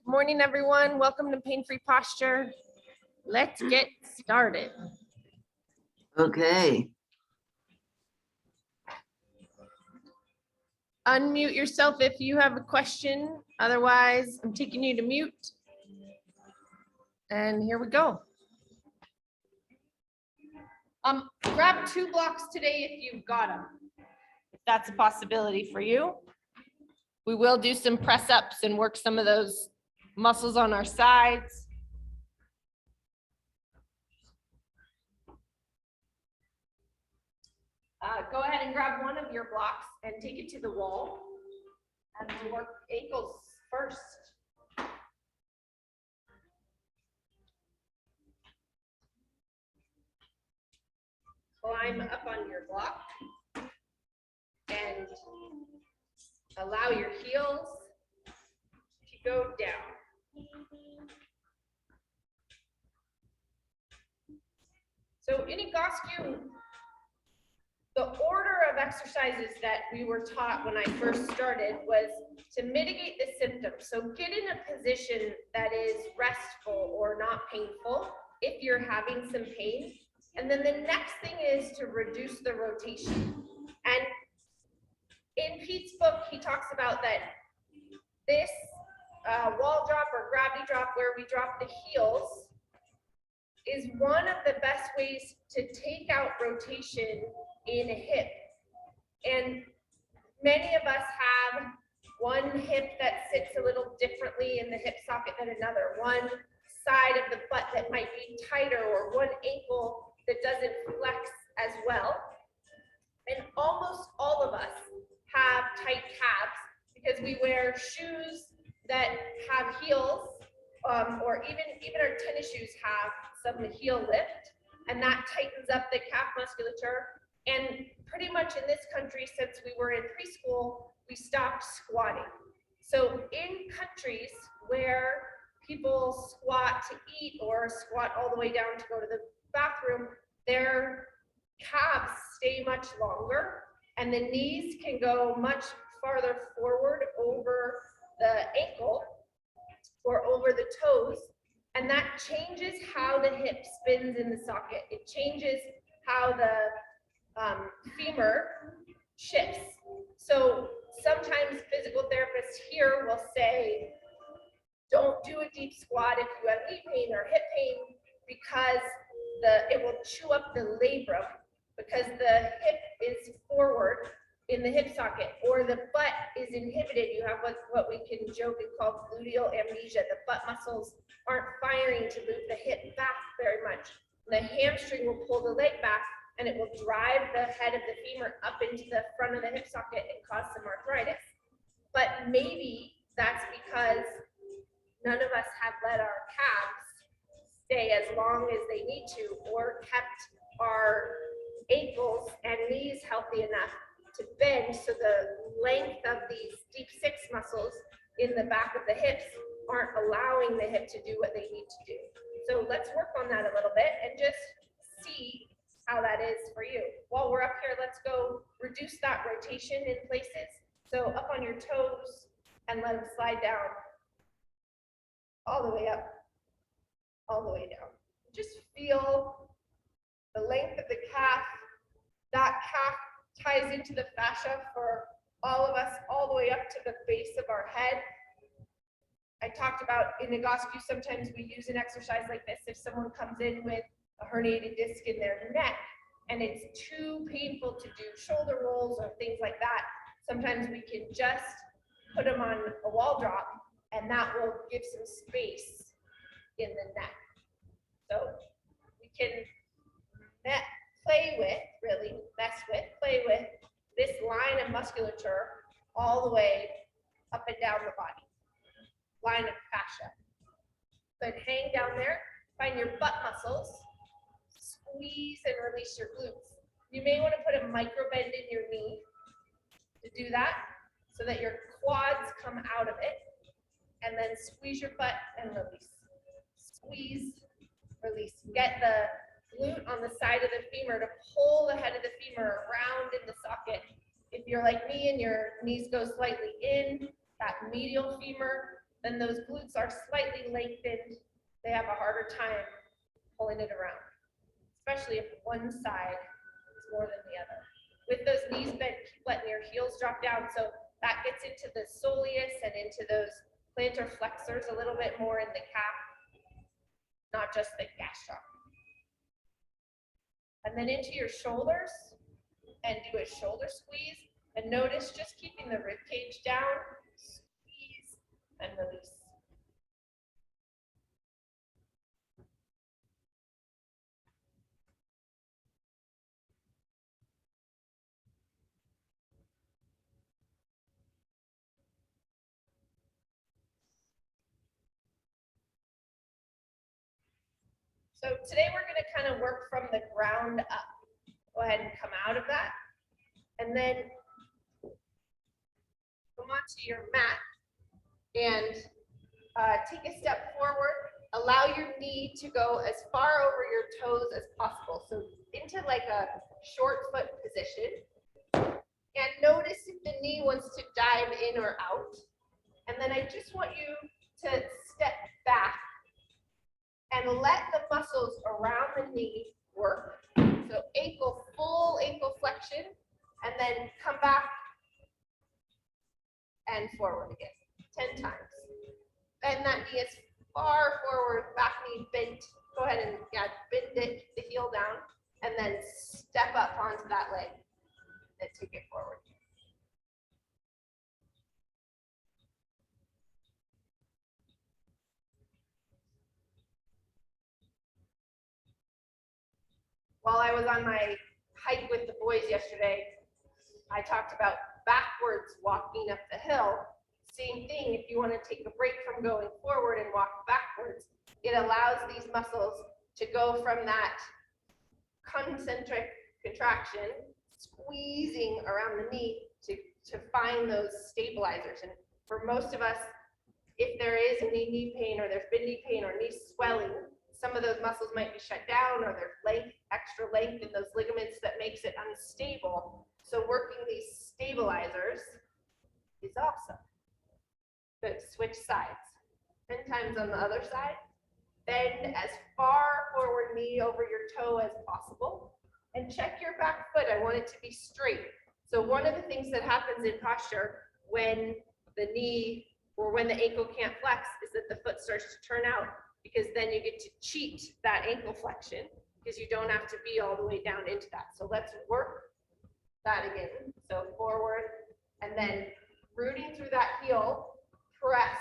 Morning, everyone. Welcome to Pain-Free Posture. Let's get started. Okay. Unmute yourself if you have a question. Otherwise, I'm taking you to mute. And here we go. Grab 2 blocks today if you've got them. If that's a possibility for you. We will do some press ups and work some of those muscles on our sides. Go ahead and grab one of your blocks and take it to the wall. And we'll work ankles first. Climb up on your block and allow your heels to go down. So in Egoscue, the order of exercises that we were taught when I first started was to mitigate the symptoms. So get in a position that is restful or not painful if you're having some pain. And then the next thing is to reduce the rotation. And in Pete's book, he talks about that this wall drop or gravity drop where we drop the heels is one of the best ways to take out rotation in a hip. And many of us have one hip that sits a little differently in the hip socket than another, one side of the butt that might be tighter, or one ankle that doesn't flex as well. And almost all of us have tight calves because we wear shoes that have heels, or even our tennis shoes have some heel lift, and that tightens up the calf musculature. And pretty much in this country, since we were in preschool, we stopped squatting. So in countries where people squat to eat or squat all the way down to go to the bathroom, their calves stay much longer and the knees can go much farther forward over the ankle or over the toes. And that changes how the hip spins in the socket. It changes how the femur shifts. So sometimes physical therapists here will say, don't do a deep squat if you have knee pain or hip pain, because it will chew up the labrum, because the hip is forward in the hip socket, or the butt is inhibited. You have what we can joke and call gluteal amnesia. The butt muscles aren't firing to move the hip back very much. The hamstring will pull the leg back, and it will drive the head of the femur up into the front of the hip socket and cause some arthritis. But maybe that's because none of us have let our calves stay as long as they need to, or kept our ankles and knees healthy enough to bend, so the length of these deep six muscles in the back of the hips aren't allowing the hip to do what they need to do. So let's work on that a little bit and just see how that is for you. While we're up here, let's go reduce that rotation in places. So up on your toes and let them slide down all the way up, all the way down. Just feel the length of the calf. That calf ties into the fascia for all of us, all the way up to the base of our head. I talked about in Egoscue, sometimes we use an exercise like this if someone comes in with a herniated disc in their neck and it's too painful to do shoulder rolls or things like that. Sometimes we can just put them on a wall drop, and that will give some space in the neck. So we can play with this line of musculature all the way up and down the body. Line of fascia. Good, hang down there, find your butt muscles, squeeze and release your glutes. You may want to put a micro bend in your knee to do that, so that your quads come out of it, and then squeeze your butt and release. Squeeze, release. Get the glute on the side of the femur to pull the head of the femur around in the socket. If you're like me and your knees go slightly in, that medial femur, then those glutes are slightly lengthened. They have a harder time pulling it around, especially if one side is more than the other. With those knees bent, keep letting your heels drop down. So that gets into the soleus and into those plantar flexors a little bit more in the calf, not just the gastroc. And then into your shoulders and do a shoulder squeeze. And notice just keeping the rib cage down, squeeze and release. So today we're going to kind of work from the ground up. Go ahead and come out of that. And then come onto your mat and take a step forward. Allow your knee to go as far over your toes as possible. So into like a short foot position. And notice if the knee wants to dive in or out. And then I just want you to step back and let the muscles around the knee work. So ankle, full ankle flexion, and then come back and forward again, 10 times. Bend that knee as far forward, back knee bent. Go ahead and bend it, the heel down, and then step up onto that leg and take it forward. While I was on my hike with the boys yesterday, I talked about backwards walking up the hill. Same thing, if you want to take a break from going forward and walk backwards, it allows these muscles to go from that concentric contraction, squeezing around the knee to find those stabilizers. And for most of us, if there is any knee pain or there's been knee pain or knee swelling, some of those muscles might be shut down or there's length, extra length in those ligaments that makes it unstable. So working these stabilizers is awesome. Good, switch sides. 10 times on the other side. Bend as far forward knee over your toe as possible. And check your back foot. I want it to be straight. So one of the things that happens in posture when the knee or when the ankle can't flex is that the foot starts to turn out, because then you get to cheat that ankle flexion because you don't have to be all the way down into that. So let's work that again. So forward and then rooting through that heel, press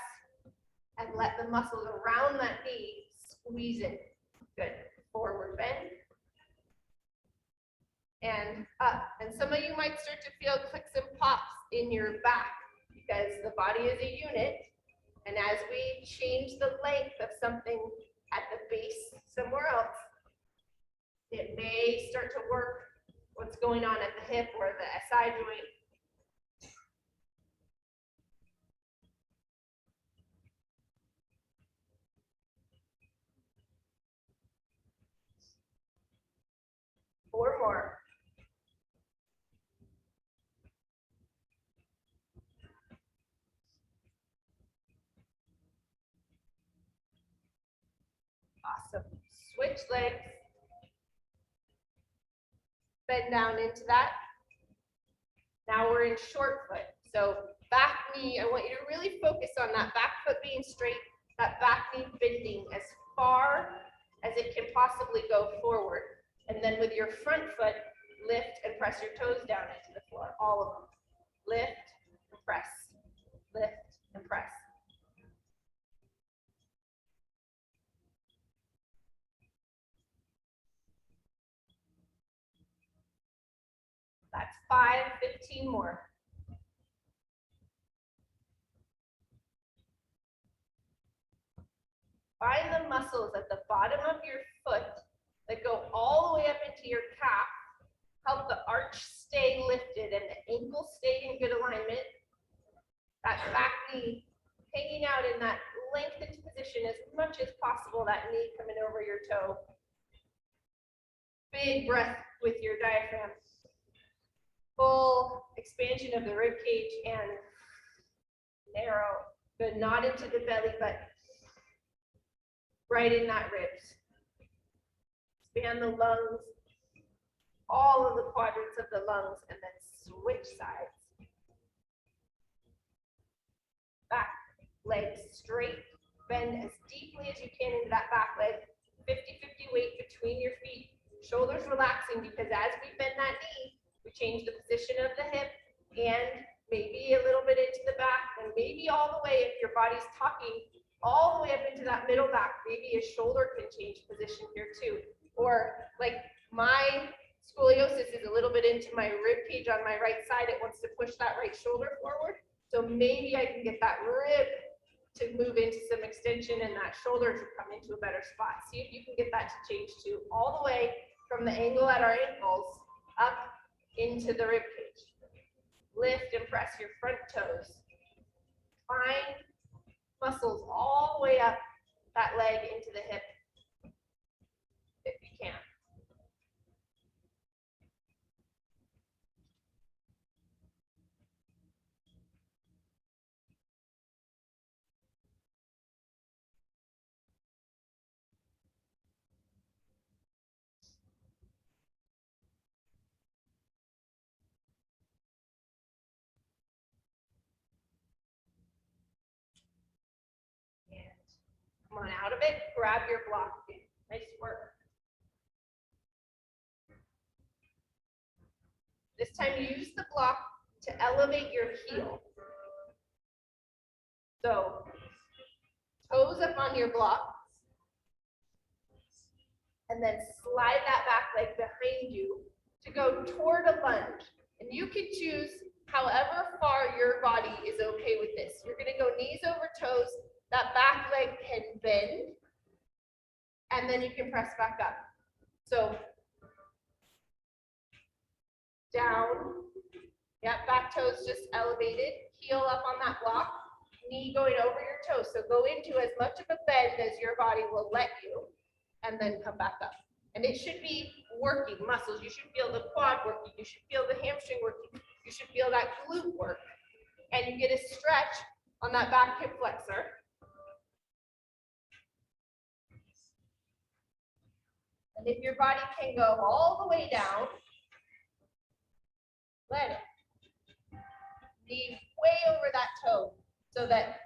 and let the muscles around that knee squeeze in. Good. Forward bend and up. And some of you might start to feel clicks and pops in your back because the body is a unit. And as we change the length of something at the base somewhere else, it may start to work what's going on at the hip or the SI joint. Four more. Awesome. Switch legs. Bend down into that. Now we're in short foot. So back knee, I want you to really focus on that back foot being straight, that back knee bending as far as it can possibly go forward. And then with your front foot, lift and press your toes down into the floor, all of them. Lift and press, lift and press. That's 5, 15 more. Find the muscles at the bottom of your foot that go all the way up into your calf. Help the arch stay lifted and the ankle stay in good alignment. That back knee hanging out in that lengthened position as much as possible, that knee coming over your toe. Big breath with your diaphragm. Full expansion of the rib cage and narrow. Good, not into the belly, but right in that ribs. Expand the lungs, all of the quadrants of the lungs, and then switch sides. Back leg straight, bend as deeply as you can into that back leg, 50-50 weight between your feet, shoulders relaxing, because as we bend that knee, we change the position of the hip and maybe a little bit into the back, and maybe all the way, if your body's tucking all the way up into that middle back, maybe a shoulder can change position here too. Or like my scoliosis is a little bit into my rib cage on my right side, it wants to push that right shoulder forward. So maybe I can get that rib to move into some extension and that shoulder to come into a better spot. See if you can get that to change too, all the way from the angle at our ankles up into the rib cage. Lift and press your front toes. Find muscles all the way up that leg into the hip, if you can. Come on out of it, grab your block. Nice work. This time use the block to elevate your heel. So, toes up on your block, and then slide that back leg behind you to go toward a lunge. And you can choose however far your body is okay with this. You're gonna go knees over toes, that back leg can bend, and then you can press back up. So, down, yep, back toes just elevated, heel up on that block, knee going over your toes. So go into as much of a bend as your body will let you, and then come back up. And it should be working muscles. You should feel the quad working, you should feel the hamstring working, you should feel that glute work. And you get a stretch on that back hip flexor. And if your body can go all the way down, let it. Knee way over that toe, so that,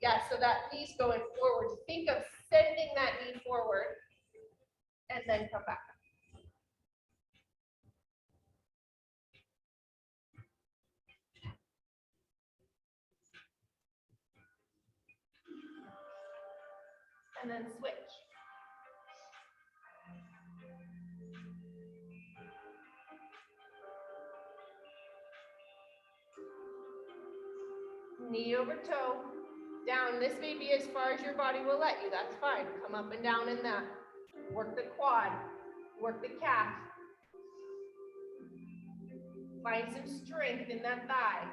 yeah, so that knee's going forward. Think of sending that knee forward, and then come back up. And then switch. Knee over toe, down. This may be as far as your body will let you. That's fine. Come up and down in that. Work the quad, work the calf. Find some strength in that thigh.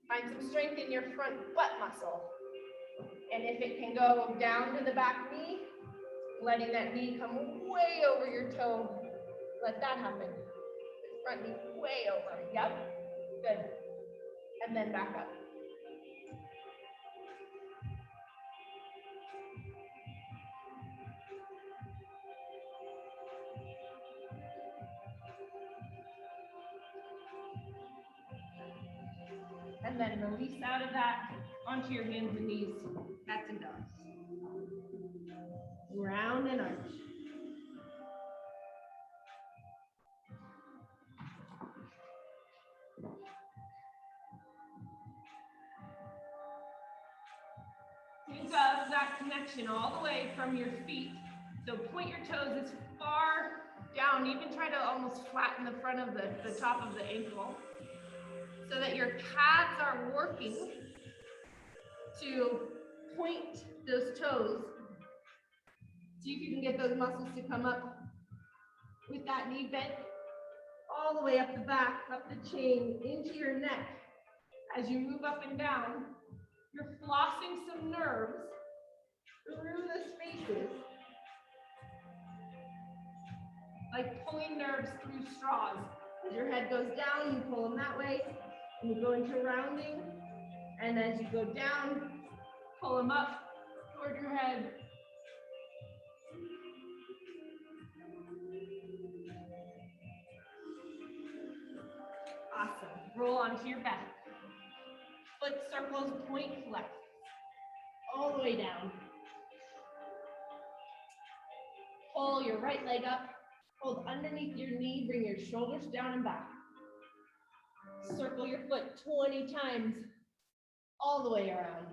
Find some strength in your front butt muscle. And if it can go down to the back knee, letting that knee come way over your toe, let that happen. Front knee way over. Yep. Good. And then back up. And then release out of that onto your hands and knees. That's enough. Round and arch. Think of that connection all the way from your feet. So point your toes as far down. Even try to almost flatten the front of the top of the ankle, so that your calves are working to point those toes. See if you can get those muscles to come up with that knee bent all the way up the back, up the chain, into your neck. As you move up and down, you're flossing some nerves through the spaces, like pulling nerves through straws. As your head goes down, you pull them that way, and you go into rounding, And as you go down, pull them up toward your head. Awesome. Roll onto your back. Foot circles, point flex. All the way down. Pull your right leg up. Hold underneath your knee. Bring your shoulders down and back. Circle your foot 20 times all the way around.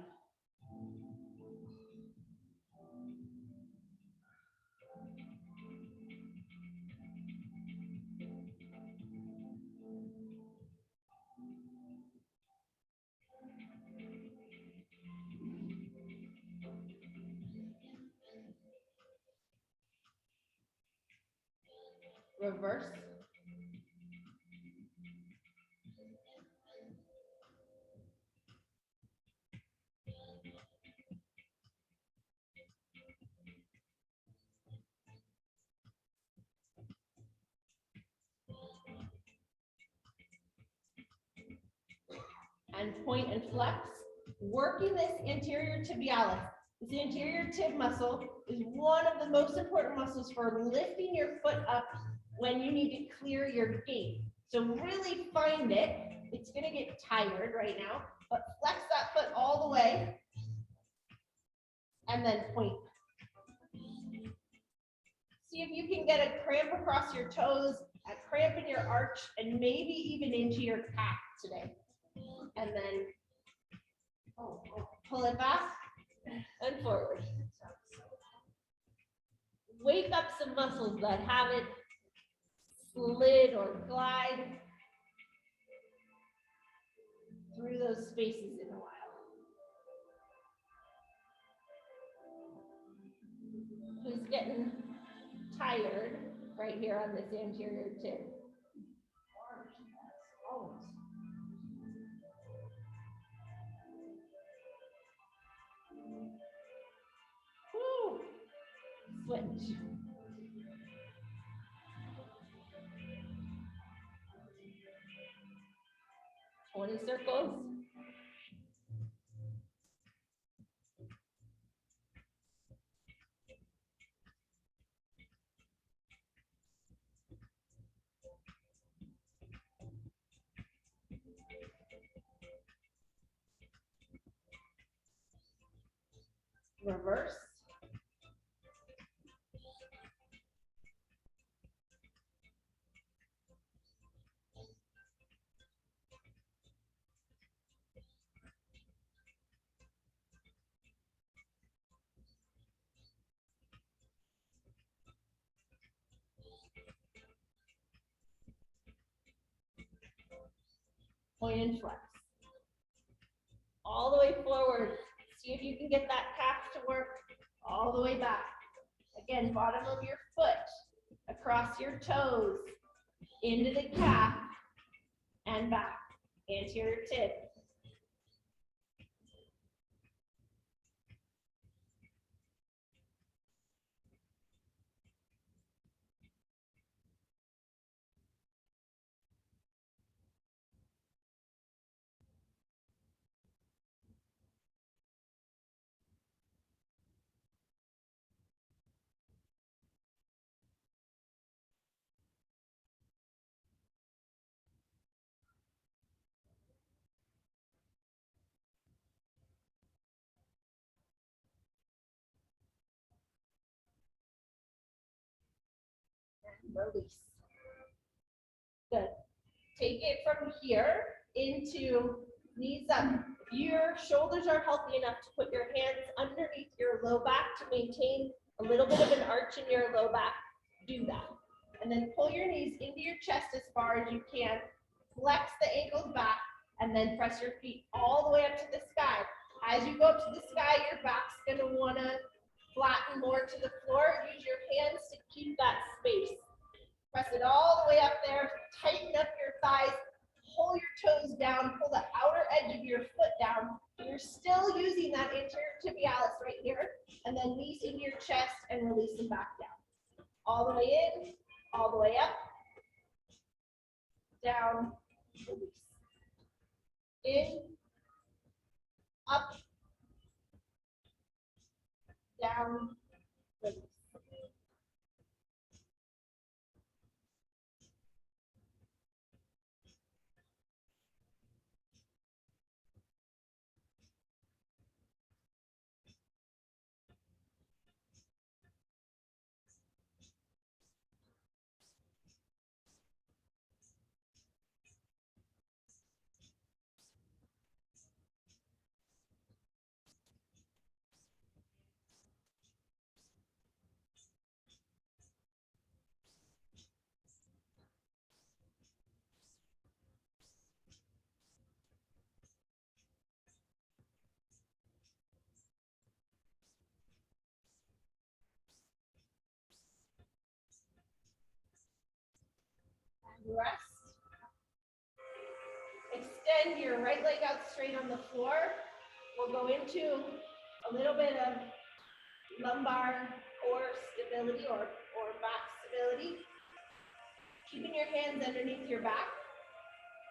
Reverse. And point and flex. Working this anterior tibialis. This anterior tib muscle is one of the most important muscles for lifting your foot up when you need to clear your gait. So really find it. It's going to get tired right now, but flex that foot all the way and then point. See if you can get a cramp across your toes, a cramp in your arch, and maybe even into your calf today. And then pull it back and forward. Wake up some muscles that haven't slid or glide through those spaces in a while. Who's getting tired right here on this anterior tib? Woo. Switch. Twenty circles. Reverse. Point and flex. All the way forward. See if you can get that calf to work all the way back. Again, bottom of your foot, across your toes, into the calf, and back. Anterior tib. Release. Good. Take it from here into knees up. If your shoulders are healthy enough to put your hands underneath your low back to maintain a little bit of an arch in your low back, do that. And then pull your knees into your chest as far as you can. Flex the ankles back and then press your feet all the way up to the sky. As you go up to the sky, your back's going to want to flatten more to the floor. Use your hands to keep that space. Press it all the way up there. Tighten up your thighs. Pull your toes down. Pull the outer edge of your foot down. You're still using that anterior tibialis right here. And then knees into your chest and release them back down. All the way in, all the way up, down, release. In, down, release. Rest. Extend your right leg out straight on the floor. We'll go into a little bit of lumbar core stability or back stability. Keeping your hands underneath your back.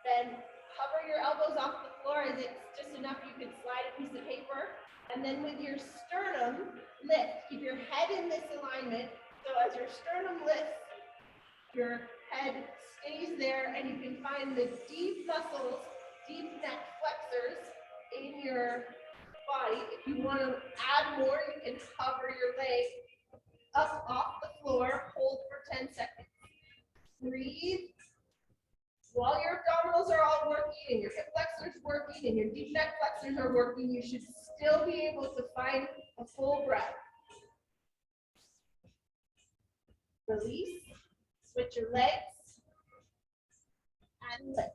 Then hover your elbows off the floor as it's just enough you can slide a piece of paper. And then with your sternum, lift. Keep your head in this alignment. So as your sternum lifts, your head stays there, and you can find the deep muscles, deep neck flexors in your body. If you want to add more, you can hover your leg up off the floor, hold for 10 seconds. Breathe. While your abdominals are all working and your hip flexors working and your deep neck flexors are working, you should still be able to find a full breath. Release. Switch your legs and lift.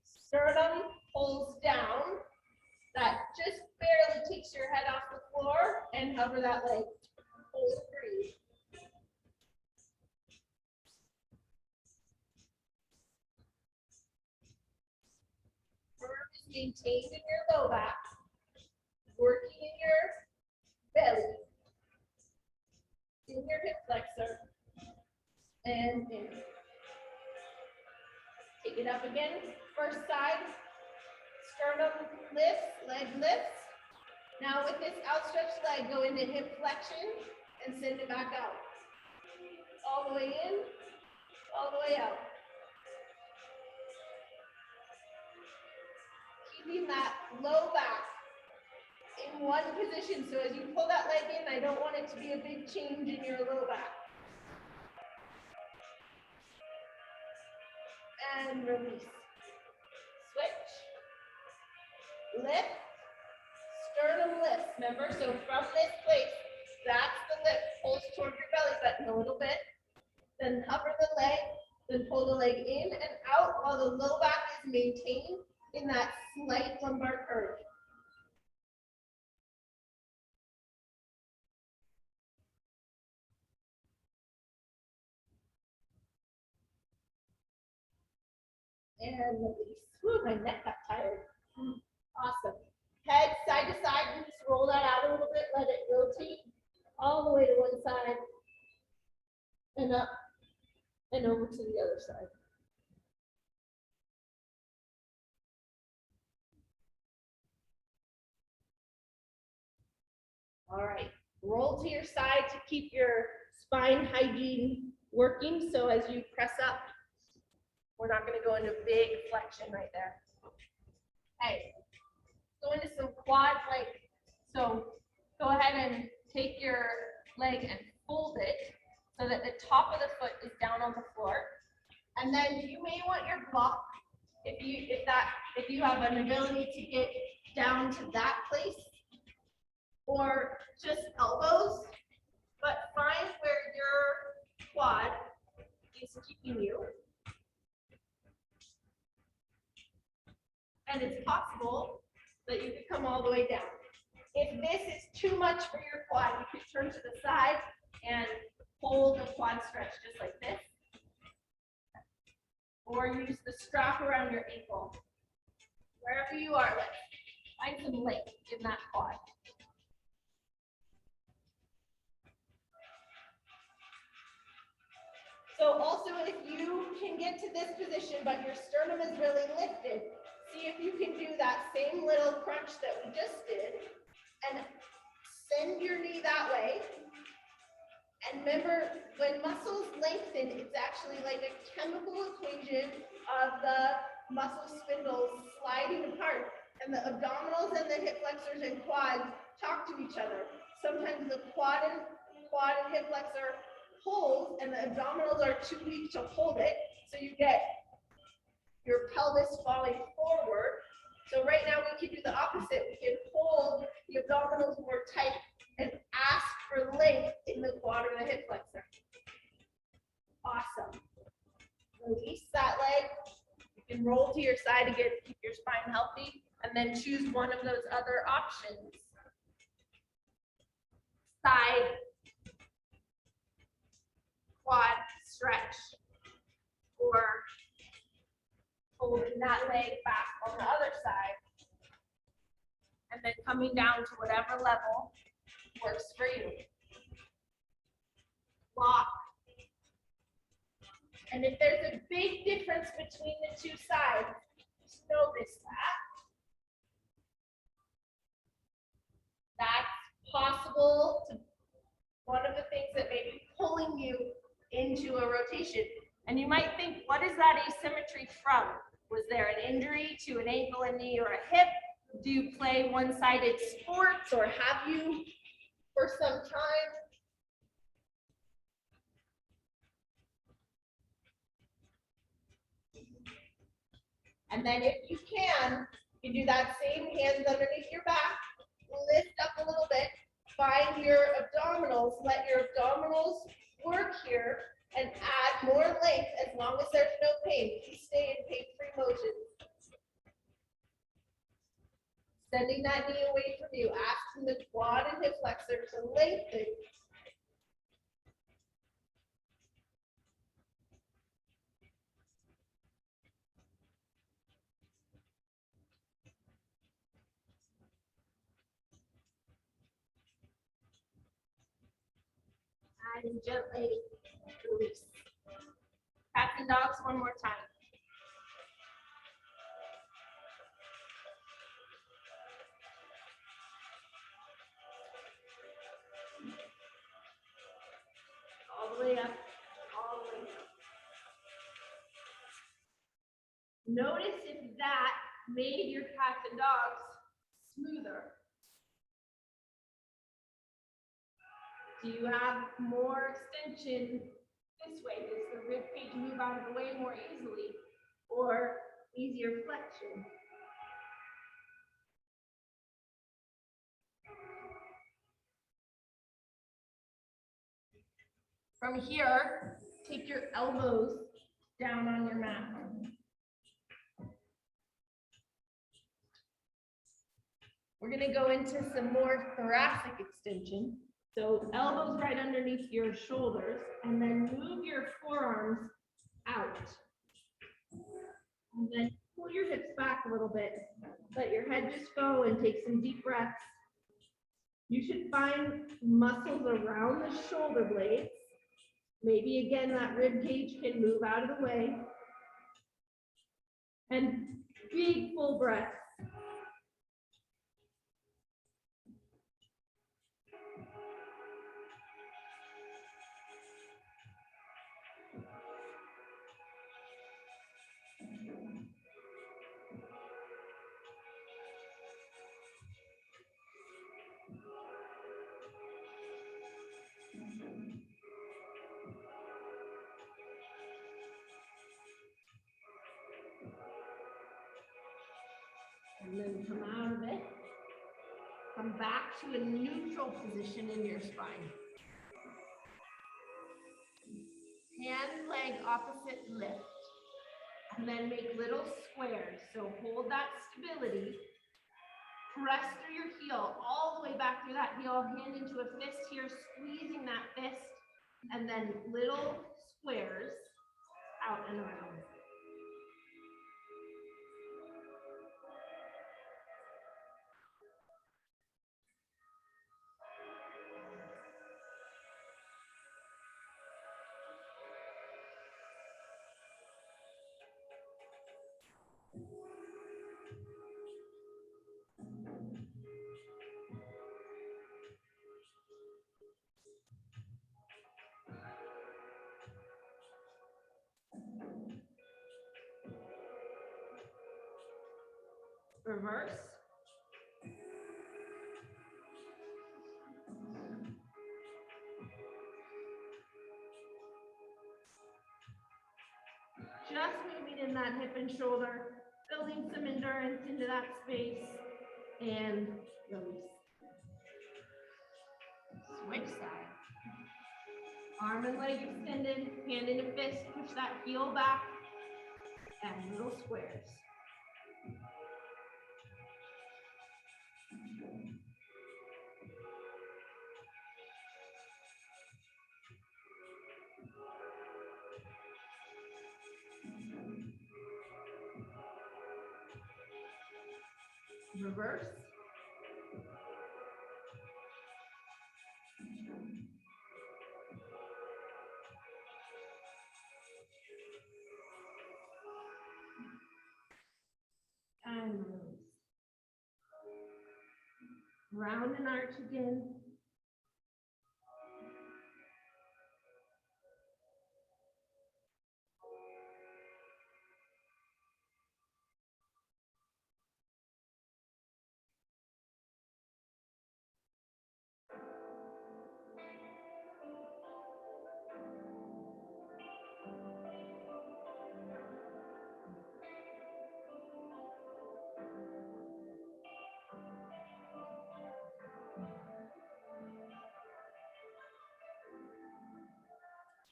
Sternum pulls down. That just barely takes your head off the floor, and hover that leg. Hold, breathe. Curve is maintained in your low back, working in your belly, in your hip flexor. And in. Take it up again. First side. Sternum lifts, leg lifts. Now with this outstretched leg, go into hip flexion and send it back out. All the way in, all the way out. Keeping that low back in one position. So as you pull that leg in, I don't want it to be a big change in your low back. And release. Switch. Lift. Sternum lifts. Remember, so from this place, that's the lift. Pulls toward your belly button a little bit. Then hover the leg. Then pull the leg in and out while the low back is maintained in that slight lumbar curve. And release. Whew, my neck got tired. Awesome. Head side to side, and just roll that out a little bit, let it rotate all the way to one side and up and over to the other side. All right, roll to your side to keep your spine hygiene working. So as you press up, we're not going to go into big flexion right there. Okay, go into some quad leg. So go ahead and take your leg and fold it so that the top of the foot is down on the floor. And then you may want your block, if you have an ability to get down to that place, or just elbows, but find where your quad is keeping you. And it's possible that you could come all the way down. If this is too much for your quad, you could turn to the side and hold the quad stretch just like this. Or use the strap around your ankle. Wherever you are, let's find some length in that quad. So also, if you can get to this position, but your sternum is really lifted, see if you can do that same little crunch that we just did and bend your knee that way. And remember, when muscles lengthen, it's actually like a chemical equation of the muscle spindles sliding apart. And the abdominals and the hip flexors and quads talk to each other. Sometimes the quad and hip flexor holds, and the abdominals are too weak to hold it. So you get your pelvis falling forward. So right now we can do the opposite. We can hold the abdominals more tight and ask for length in the quad or the hip flexor. Awesome. Release that leg. You can roll to your side again to keep your spine healthy, and then choose one of those other options. Side quad stretch, or holding that leg back on the other side, and then coming down to whatever level works for you. Lock. And if there's a big difference between the two sides, just notice that. That's possible to one of the things that may be pulling you into a rotation. And you might think, what is that asymmetry from? Was there an injury to an ankle, a knee, or a hip? Do you play one-sided sports, or have you for some time? And then if you can, you do that same hands underneath your back, lift up a little bit, find your abdominals, let your abdominals work here, and add more length as long as there's no pain. Please stay in pain-free motion. Sending that knee away from you, asking the quad and hip flexor to lengthen. And gently release. Cats and dogs one more time. All the way up, all the way up. Notice if that made your cats and dogs smoother. Do you have more extension this way? Does the rib cage move out of the way more easily, or easier flexion? From here, take your elbows down on your mat. We're going to go into some more thoracic extension. So elbows right underneath your shoulders, and then move your forearms out. And then pull your hips back a little bit. Let your head just go and take some deep breaths. You should find muscles around the shoulder blades. Maybe again, that rib cage can move out of the way. And big full breaths. And then come out of it. Come back to a neutral position in your spine. Hand, leg, opposite lift. And then make little squares. So hold that stability. Press through your heel, all the way back through that heel. Hand into a fist here, squeezing that fist. And then little squares out and around. Reverse. Just moving in that hip and shoulder, building some endurance into that space, and release. Switch side. Arm and leg extended, hand in a fist, push that heel back, and little squares. Reverse. And release. Round and arch again.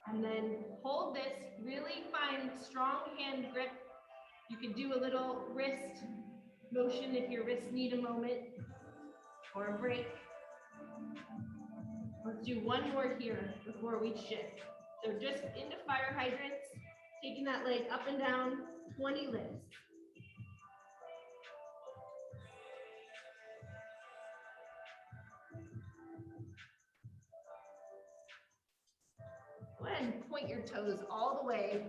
And then hold this, really find strong hand grip. You can do a little wrist motion if your wrists need a moment or a break. Let's do one more here before we shift. So just into fire hydrants, taking that leg up and down, 20 lifts. Go ahead and point your toes all the way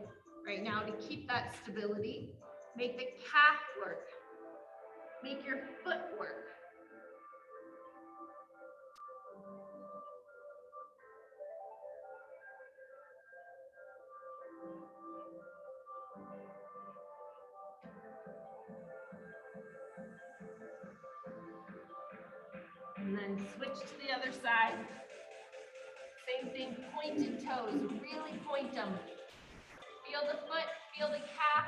right now to keep that stability. Make the calf work. Make your foot work. And then switch to the other side. Same thing, pointed toes, really point them. Feel the foot, feel the calf.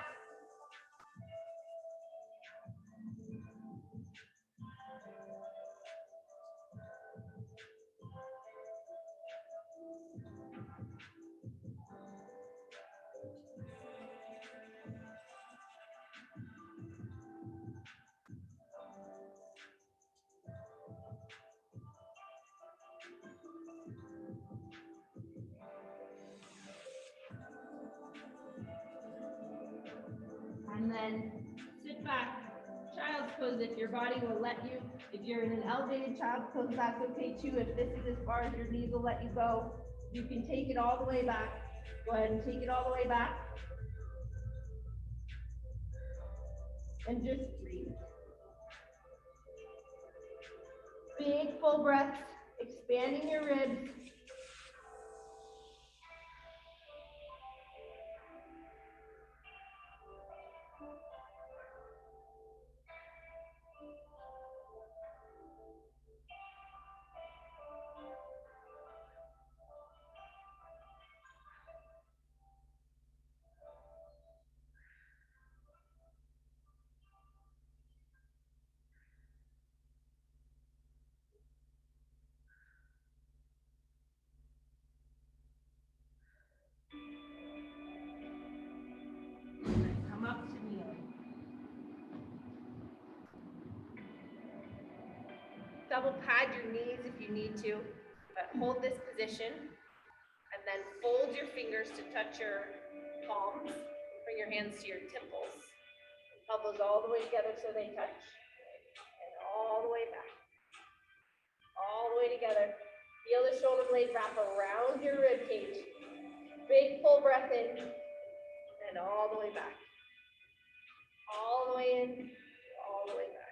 And then sit back, child's pose if your body will let you. If you're in an elevated child's pose, that's okay too. If this is as far as your knees will let you go, you can take it all the way back. Go ahead and take it all the way back. And just breathe. Big full breaths, expanding your ribs. Come up to kneeling. Double pad your knees if you need to, but hold this position and then fold your fingers to touch your palms. Bring your hands to your temples. Elbows all the way together so they touch. And all the way back. All the way together. Feel the shoulder blade wrap around your rib cage. Big full breath in. And all the way back. All the way in. All the way back.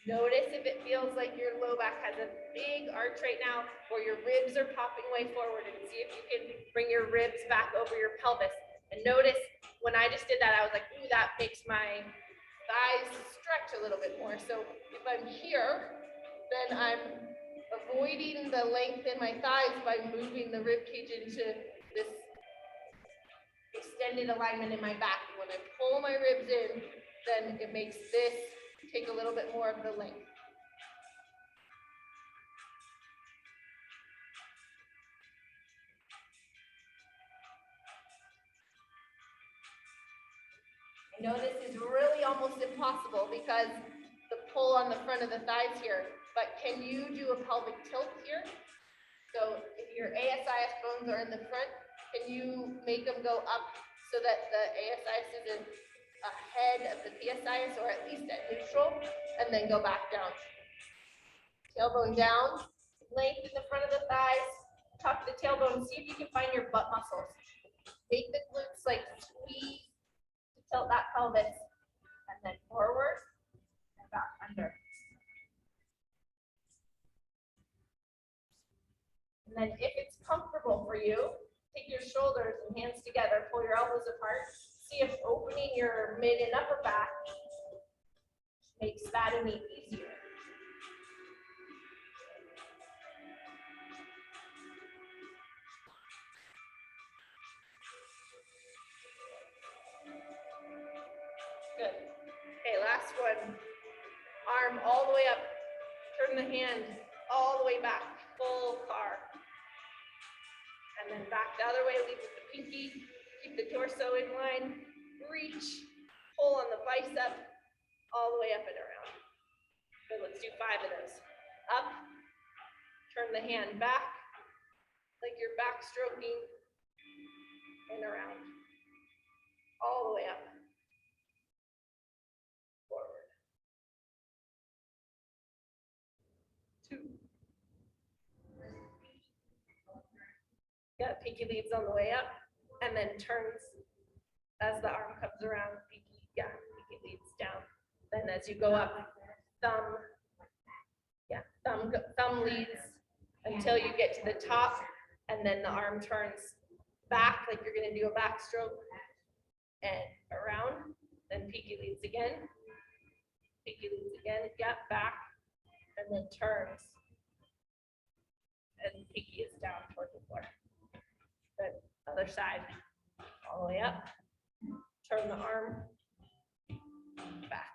Notice if it feels like your low back has a big arch right now, or your ribs are popping way forward, and see if you can bring your ribs back over your pelvis And notice when I just did that, I was like, ooh, that makes my thighs stretch a little bit more. So if I'm here, then I'm avoiding the length in my thighs by moving the rib cage into this extended alignment in my back. When I pull my ribs in, then it makes this take a little bit more of the length. I know this is really almost impossible because the pull on the front of the thighs here, but can you do a pelvic tilt here? So if your ASIS bones are in the front, can you make them go up so that the ASIS is ahead of the PSIS or at least at neutral, and then go back down? Tailbone down, lengthen the front of the thighs, tuck the tailbone, see if you can find your butt muscles. Make the glutes like squeeze to tilt that pelvis, and then forward and back under. And then if it's comfortable for you, take your shoulders and hands together, pull your elbows apart. See if opening your mid and upper back makes that any easier. Good. Okay, last one. Arm all the way up. Turn the hand all the way back. Full car. And then back the other way. Lead with the pinky. Keep the torso in line. Reach. Pull on the bicep. All the way up and around. Good. Let's do 5 of those. Up. Turn the hand back. Like you're backstroking. And around. All the way up. Forward. 2. Yeah, pinky leads on the way up, and then turns as the arm comes around. Pinky, yeah, pinky leads down. Then as you go up, thumb, yeah, thumb leads until you get to the top, and then the arm turns back like you're gonna do a backstroke, and around. Then pinky leads again. Pinky leads again. Yeah, back, and then turns, and pinky is down toward the floor. Good. Other side. All the way up. Turn the arm back.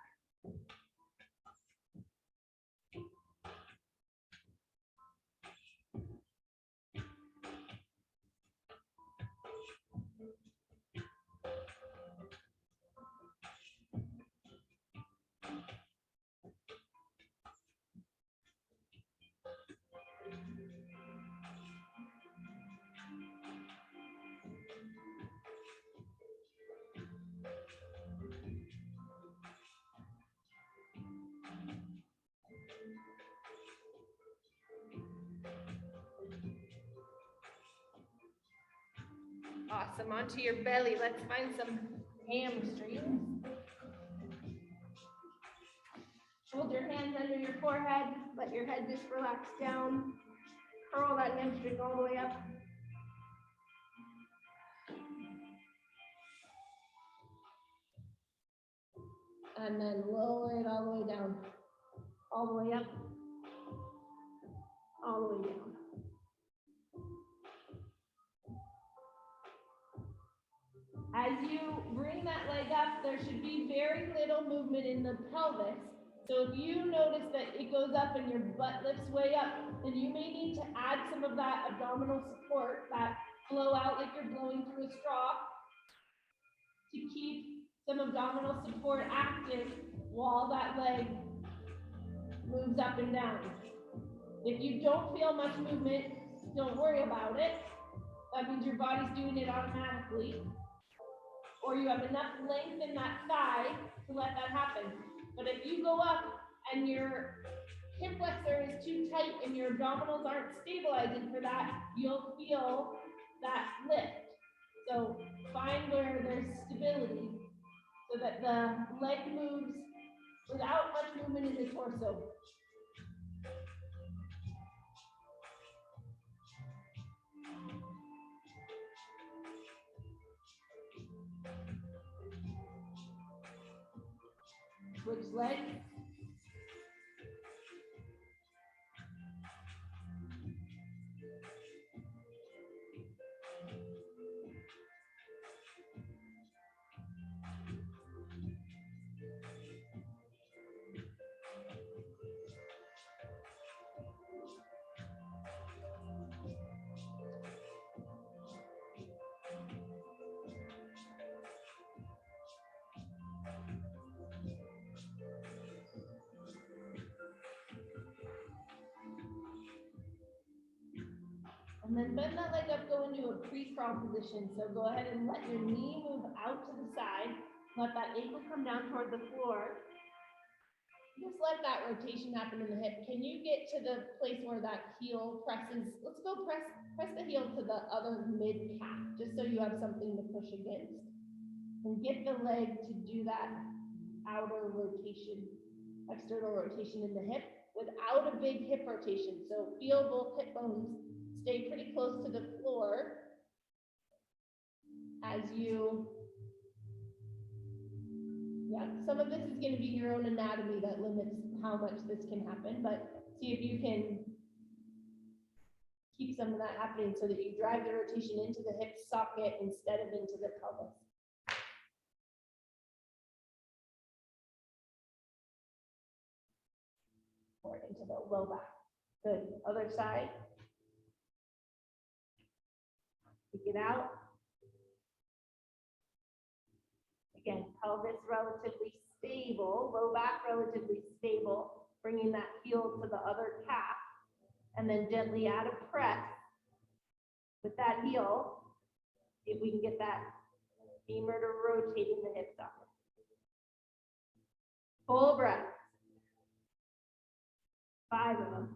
Awesome. Onto your belly. Let's find some hamstrings. Hold your hands under your forehead. Let your head just relax down. Curl that hamstring all the way up. And then lower it all the way down. All the way up. All the way down. As you bring that leg up, there should be very little movement in the pelvis. So if you notice that it goes up and your butt lifts way up, then you may need to add some of that abdominal support, that blow out like you're blowing through a straw, to keep some abdominal support active while that leg moves up and down. If you don't feel much movement, don't worry about it. That means your body's doing it automatically. Or you have enough length in that thigh to let that happen. But if you go up and your hip flexor is too tight and your abdominals aren't stabilizing for that, you'll feel that lift. So find where there's stability so that the leg moves without much movement in the torso. Switch legs. And then bend that leg up, go into a pre-crawl position. So go ahead and let your knee move out to the side. Let that ankle come down toward the floor. Just let that rotation happen in the hip. Can you get to the place where that heel presses? Let's go press the heel to the other mid calf, just so you have something to push against. And get the leg to do that outer rotation, external rotation in the hip without a big hip rotation. So feel both hip bones stay pretty close to the floor as you, some of this is going to be your own anatomy that limits how much this can happen, but see if you can keep some of that happening so that you drive the rotation into the hip socket instead of into the pelvis. Or into the low back. Good. Other side. Take it out. Again, pelvis relatively stable, low back relatively stable, bringing that heel to the other calf, and then gently add a press with that heel. See if we can get that femur to rotate in the hip socket. Full breath. 5 of them.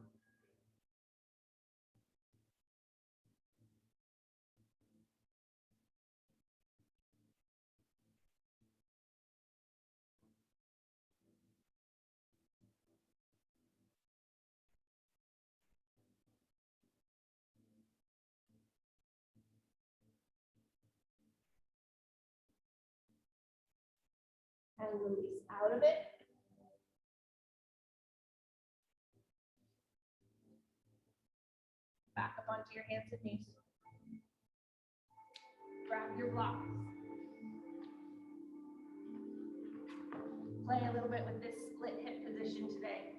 And release out of it. Back up onto your hands and knees. Grab your blocks. Play a little bit with this split hip position today.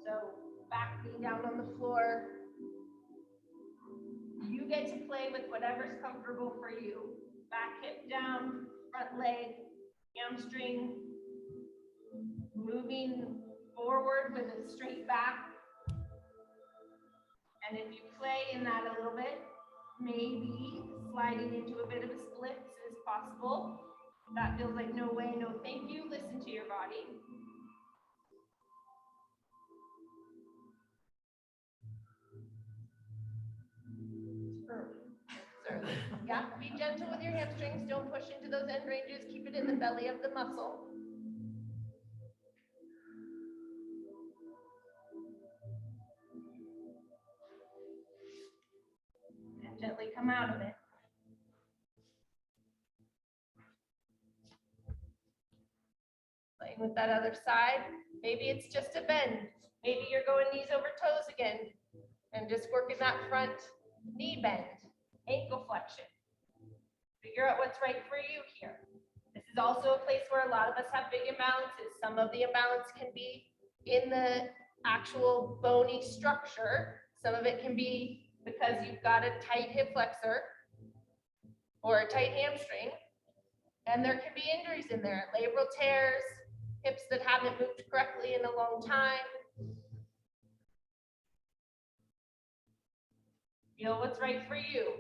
So back knee down on the floor. You get to play with whatever's comfortable for you. Back hip down, front leg, hamstring, moving forward with a straight back. And if you play in that a little bit, maybe sliding into a bit of a split is possible. If that feels like no way, no thank you, listen to your body. Early. Yeah, be gentle with your hamstrings. Don't push into those end ranges. Keep it in the belly of the muscle. And gently come out of it. Playing with that other side. Maybe it's just a bend. Maybe you're going knees over toes again and just working that front knee bend, ankle flexion. Figure out what's right for you here. This is also a place where a lot of us have big imbalances. Some of the imbalance can be in the actual bony structure. Some of it can be because you've got a tight hip flexor or a tight hamstring. And there can be injuries in there, labral tears, hips that haven't moved correctly in a long time. Feel what's right for you.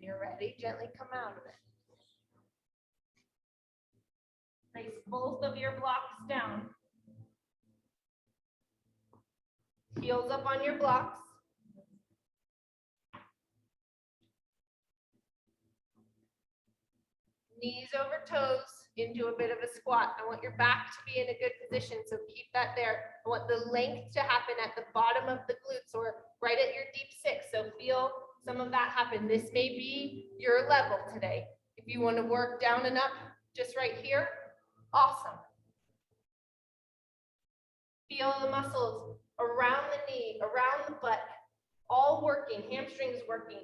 you're ready, gently come out of it. Place both of your blocks down. Heels up on your blocks. Knees over toes into a bit of a squat. I want your back to be in a good position, so keep that there. I want the length to happen at the bottom of the glutes or right at your deep six, so feel some of that happen. This may be your level today. If you want to work down and up just right here, awesome. Feel the muscles around the knee, around the butt, all working, hamstrings working,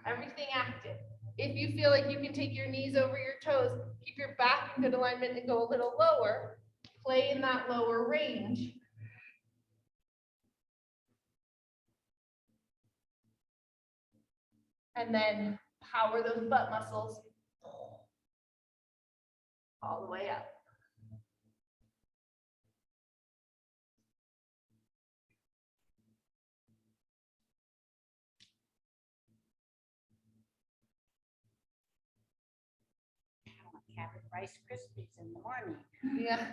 everything active. If you feel like you can take your knees over your toes, keep your back in good alignment and go a little lower, play in that lower range. And then power those butt muscles all the way up. Having Rice Krispies in the morning. Yeah.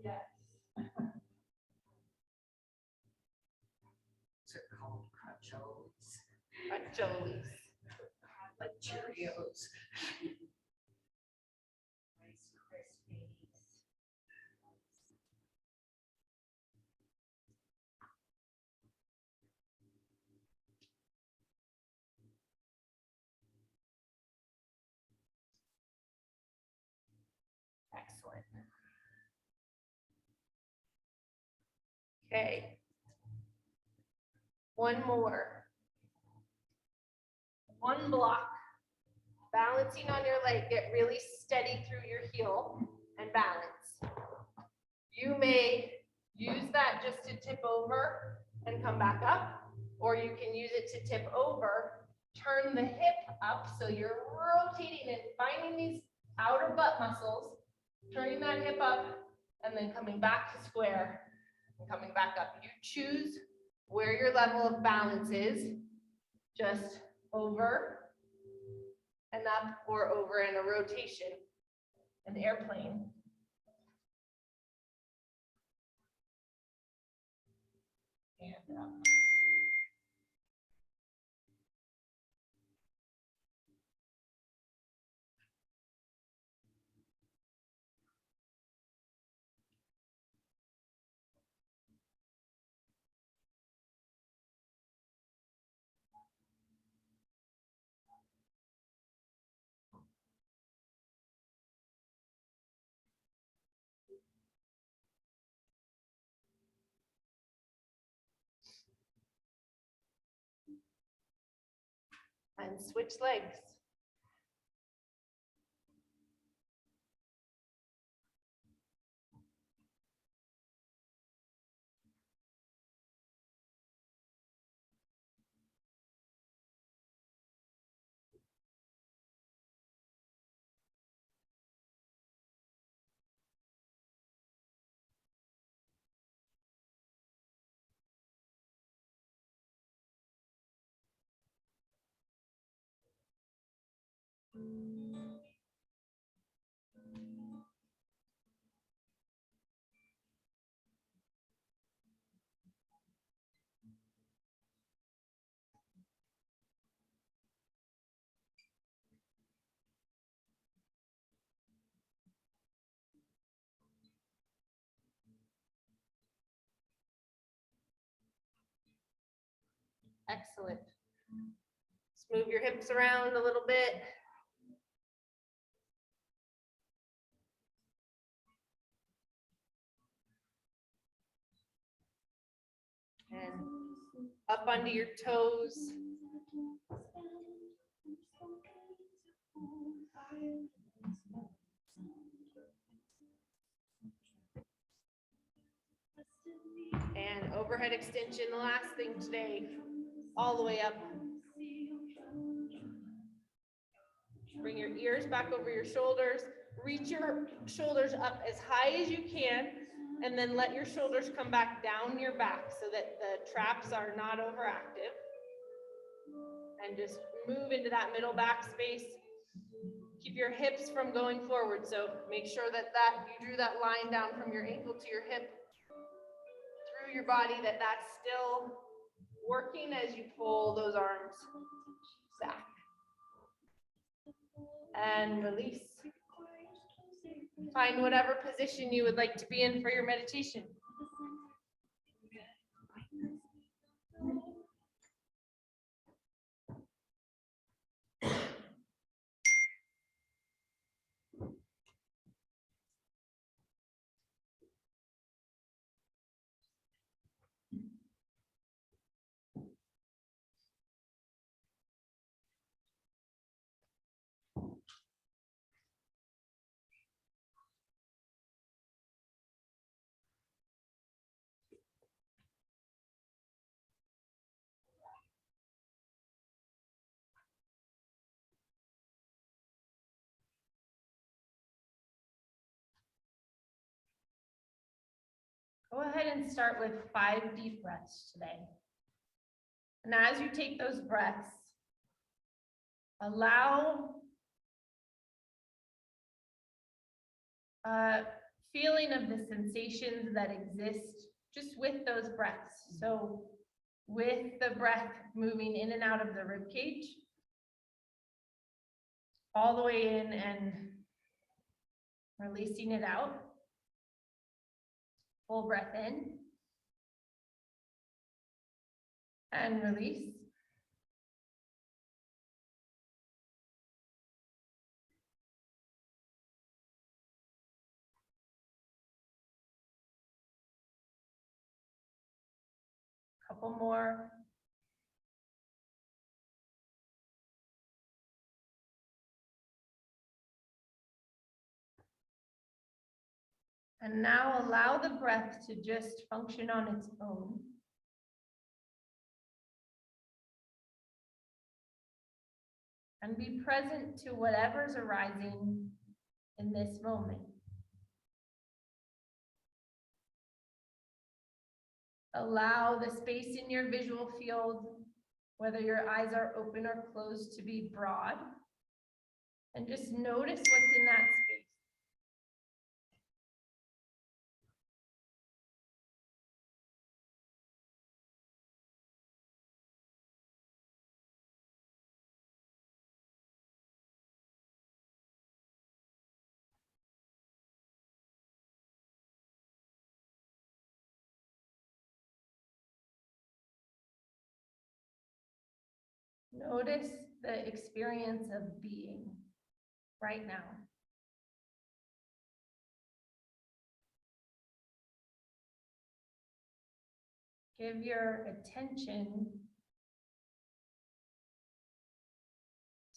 Yes. They're called crunchos. Crunchos. Like Cheerios. Rice Krispies. Excellent. Okay. One more. One block. Balancing on your leg. Get really steady through your heel and balance. You may use that just to tip over and come back up, or you can use it to tip over, turn the hip up so you're rotating and finding these outer butt muscles, turning that hip up, and then coming back to square and coming back up. You choose where your level of balance is, just over and up or over in a rotation, an airplane. And up. And switch legs. Excellent. Just move your hips around a little bit. And up onto your toes. And overhead extension, the last thing today, all the way up. Bring your ears back over your shoulders. Reach your shoulders up as high as you can. and then let your shoulders come back down your back so that the traps are not overactive. And just move into that middle back space. Keep your hips from going forward. So make sure that you drew that line down from your ankle to your hip through your body, that's still working as you pull those arms back. And release. Find whatever position you would like to be in for your meditation. Go ahead and start with 5 deep breaths today. And as you take those breaths, allow a feeling of the sensations that exist just with those breaths. So with the breath moving in and out of the rib cage, all the way in and releasing it out. Full breath in and release. Couple more. And now allow the breath to just function on its own. And be present to whatever's arising in this moment. Allow the space in your visual field, whether your eyes are open or closed, to be broad. And just notice what's in that space. Notice the experience of being right now. Give your attention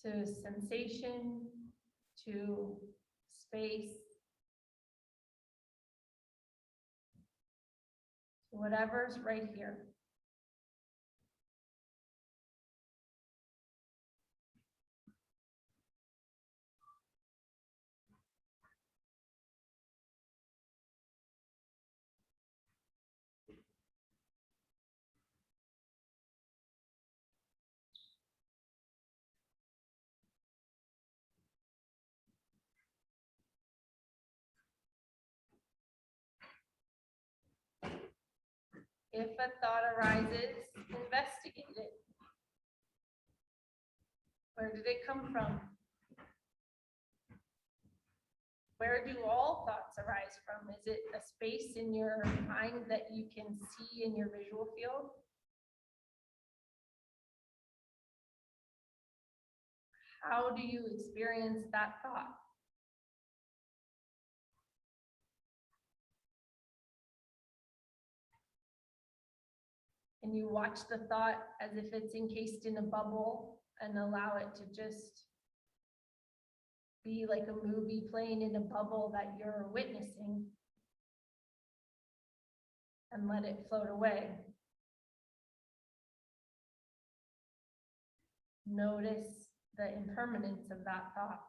to sensation, to space, to whatever's right here. If a thought arises, investigate it. Where did it come from? Where do all thoughts arise from? Is it a space in your mind that you can see in your visual field? How do you experience that thought? And you watch the thought as if it's encased in a bubble and allow it to just be like a movie playing in a bubble that you're witnessing, and let it float away. Notice the impermanence of that thought.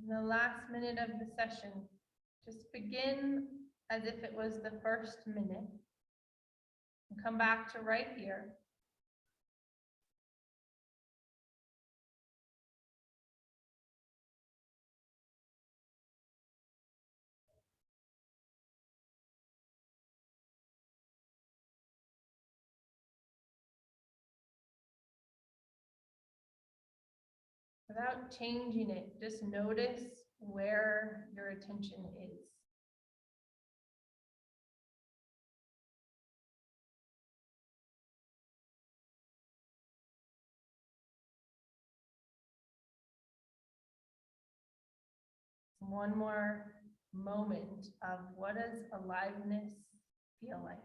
In the last minute of the session, just begin as if it was the first minute. And come back to right here. Without changing it, just notice where your attention is. One more moment of what does aliveness feel like?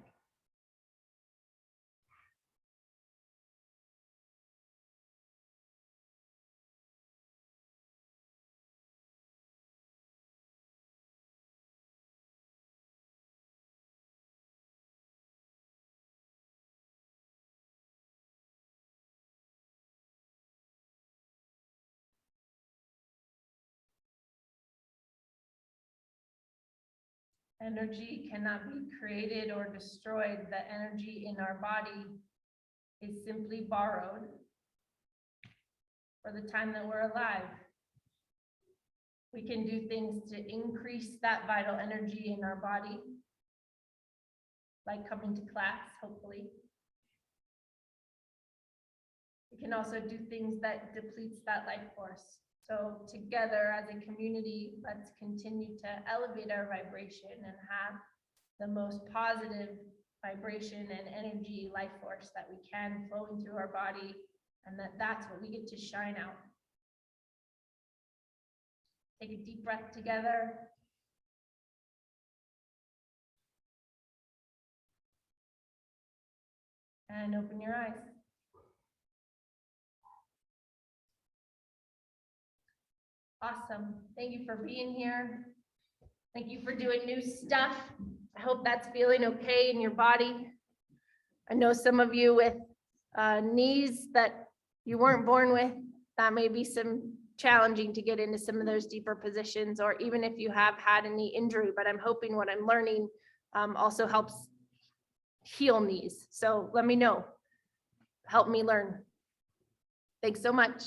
Energy cannot be created or destroyed. The energy in our body is simply borrowed for the time that we're alive. We can do things to increase that vital energy in our body, like coming to class, hopefully. We can also do things that depletes that life force. So together as a community, let's continue to elevate our vibration and have the most positive vibration and energy life force that we can flowing through our body, and that's what we get to shine out. Take a deep breath together. And open your eyes. Awesome. Thank you for being here. Thank you for doing new stuff. I hope that's feeling okay in your body. I know some of you with knees that you weren't born with, that may be some challenging to get into some of those deeper positions, or even if you have had a knee injury, but I'm hoping what I'm learning also helps heal knees. So let me know. Help me learn. Thanks so much.